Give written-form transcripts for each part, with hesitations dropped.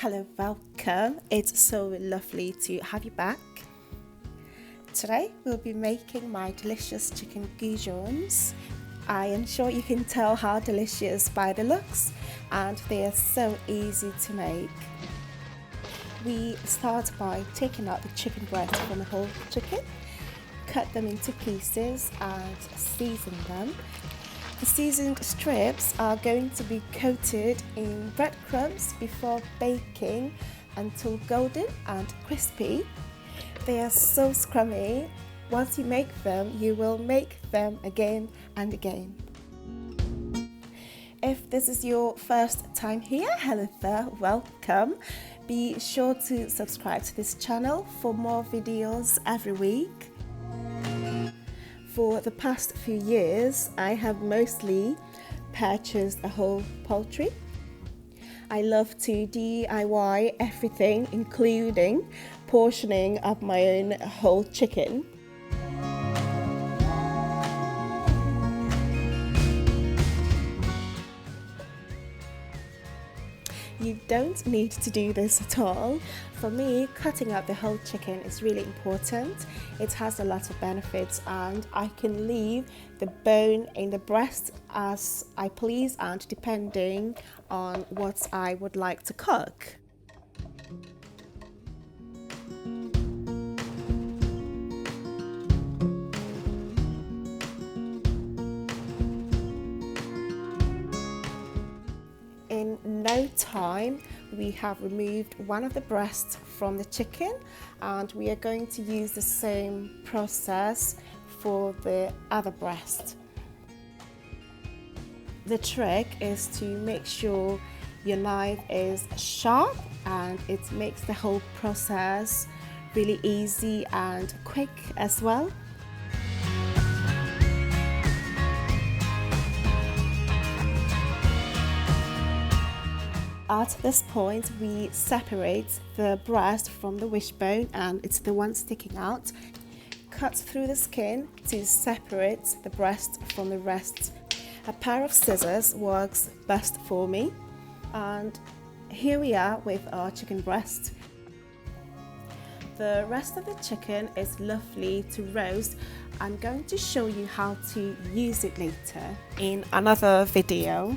Hello, welcome. It's so lovely to have you back. Today we'll be making my delicious chicken goujons. I am sure you can tell how delicious by the looks, and they are so easy to make. We start by taking out the chicken breast from the whole chicken, cut them into pieces and season them. The seasoned strips are going to be coated in breadcrumbs before baking until golden and crispy. They are so scrummy. Once you make them, you will make them again and again. If this is your first time here, hello there, welcome. Be sure to subscribe to this channel for more videos every week. For the past few years, I have mostly purchased a whole poultry. I love to DIY everything, including portioning of my own whole chicken. You don't need to do this at all. For me, cutting up the whole chicken is really important. It has a lot of benefits, and I can leave the bone in the breast as I please and depending on what I would like to cook. In no time, we have removed one of the breasts from the chicken, and we are going to use the same process for the other breast. The trick is to make sure your knife is sharp, and it makes the whole process really easy and quick as well. At this point, we separate the breast from the wishbone, and it's the one sticking out. Cut through the skin to separate the breast from the rest. A pair of scissors works best for me. And here we are with our chicken breast. The rest of the chicken is lovely to roast. I'm going to show you how to use it later in another video.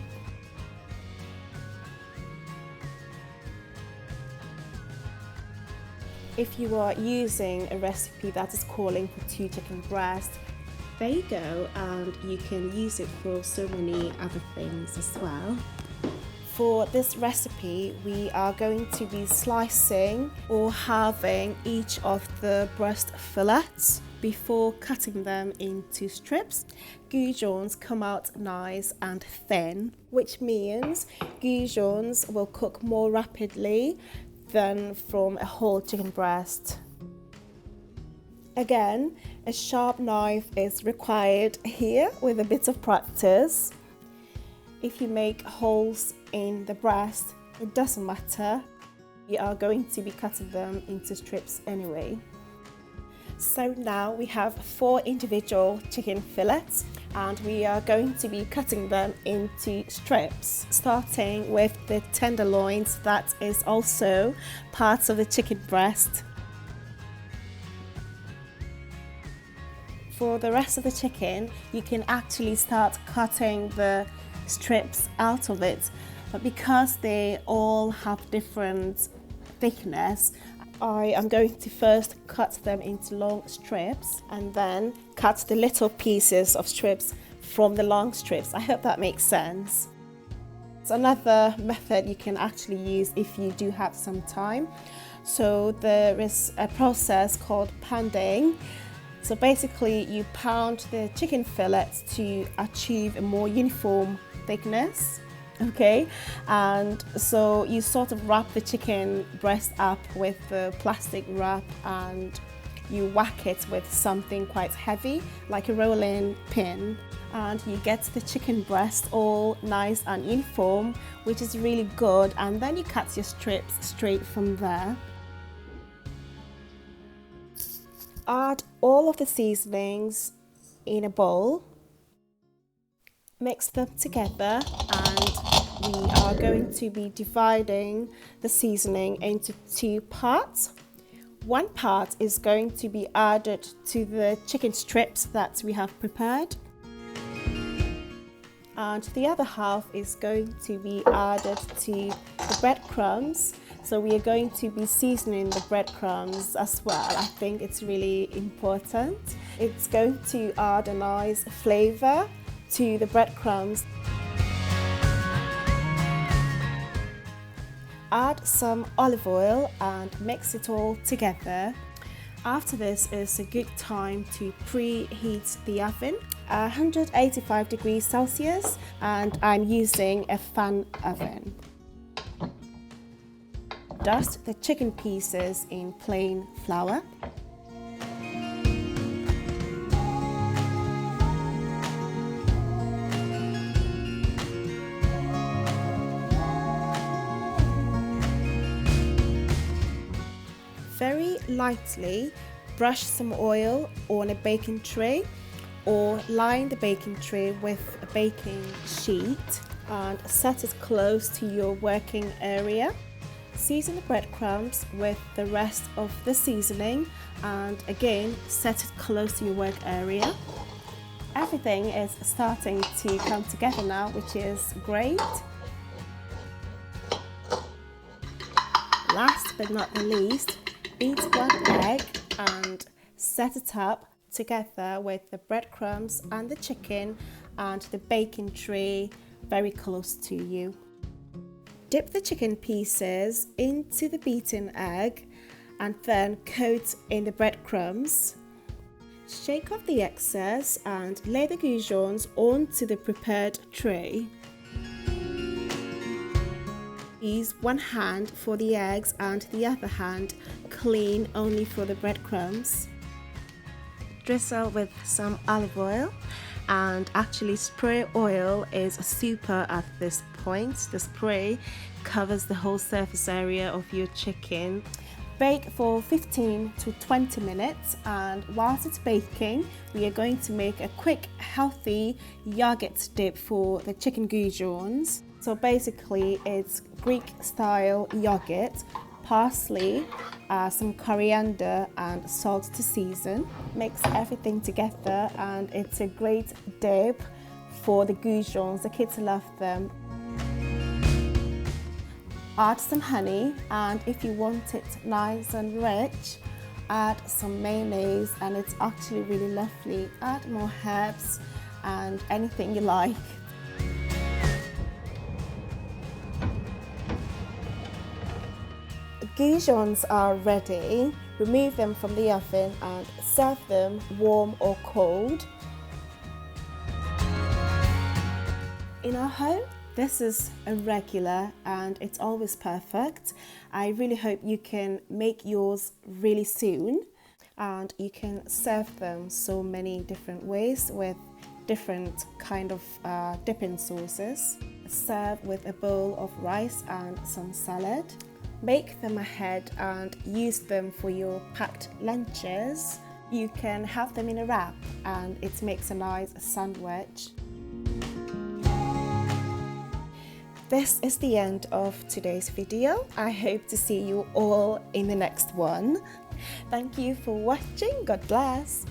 If you are using a recipe that is calling for 2 chicken breasts, there you go, and you can use it for so many other things as well. For this recipe, we are going to be slicing or halving each of the breast fillets before cutting them into strips. Goujons come out nice and thin, which means goujons will cook more rapidly than from a whole chicken breast. Again, a sharp knife is required here with a bit of practice. If you make holes in the breast, it doesn't matter. We are going to be cutting them into strips anyway. So now we have 4 individual chicken fillets, and we are going to be cutting them into strips, starting with the tenderloins that is also part of the chicken breast. For the rest of the chicken, you can actually start cutting the strips out of it, but because they all have different thickness, I am going to first cut them into long strips and then cut the little pieces of strips from the long strips. I hope that makes sense. It's another method you can actually use if you do have some time. So there is a process called Pandeying. So basically you pound the chicken fillets to achieve a more uniform thickness. Okay, and so you sort of wrap the chicken breast up with the plastic wrap, and you whack it with something quite heavy like a rolling pin, and you get the chicken breast all nice and uniform, which is really good. And then you cut your strips straight from there. Add all of the seasonings in a bowl, mix them together, and we are going to be dividing the seasoning into two parts. One part is going to be added to the chicken strips that we have prepared, and the other half is going to be added to the breadcrumbs. So we are going to be seasoning the breadcrumbs as well. I think it's really important. It's going to add a nice flavour to the breadcrumbs. Add some olive oil and mix it all together. After this is a good time to preheat the oven, 185 degrees Celsius, and I'm using a fan oven. Dust the chicken pieces in plain flour. Very lightly brush some oil on a baking tray, or line the baking tray with a baking sheet and set it close to your working area. Season the breadcrumbs with the rest of the seasoning and again set it close to your work area. Everything is starting to come together now, which is great. Last but not the least, beat one egg and set it up together with the breadcrumbs and the chicken and the baking tray very close to you. Dip the chicken pieces into the beaten egg and then coat in the breadcrumbs. Shake off the excess and lay the goujons onto the prepared tray. Use one hand for the eggs and the other hand clean only for the breadcrumbs. Drizzle with some olive oil, and actually spray oil is super at this point. The spray covers the whole surface area of your chicken. Bake for 15 to 20 minutes, and whilst it's baking we are going to make a quick healthy yogurt dip for the chicken goujons. So basically it's Greek style yogurt, parsley, some coriander and salt to season. Mix everything together and it's a great dip for the goujons. The kids love them. Add some honey, and if you want it nice and rich, add some mayonnaise, and it's actually really lovely. Add more herbs and anything you like. Goujons are ready. Remove them from the oven and serve them warm or cold. In our home, this is a regular and it's always perfect. I really hope you can make yours really soon, and you can serve them so many different ways with different kind of dipping sauces. Serve with a bowl of rice and some salad. Make them ahead and use them for your packed lunches. You can have them in a wrap and it makes a nice sandwich. This is the end of today's video. I hope to see you all in the next one. Thank you for watching. God bless.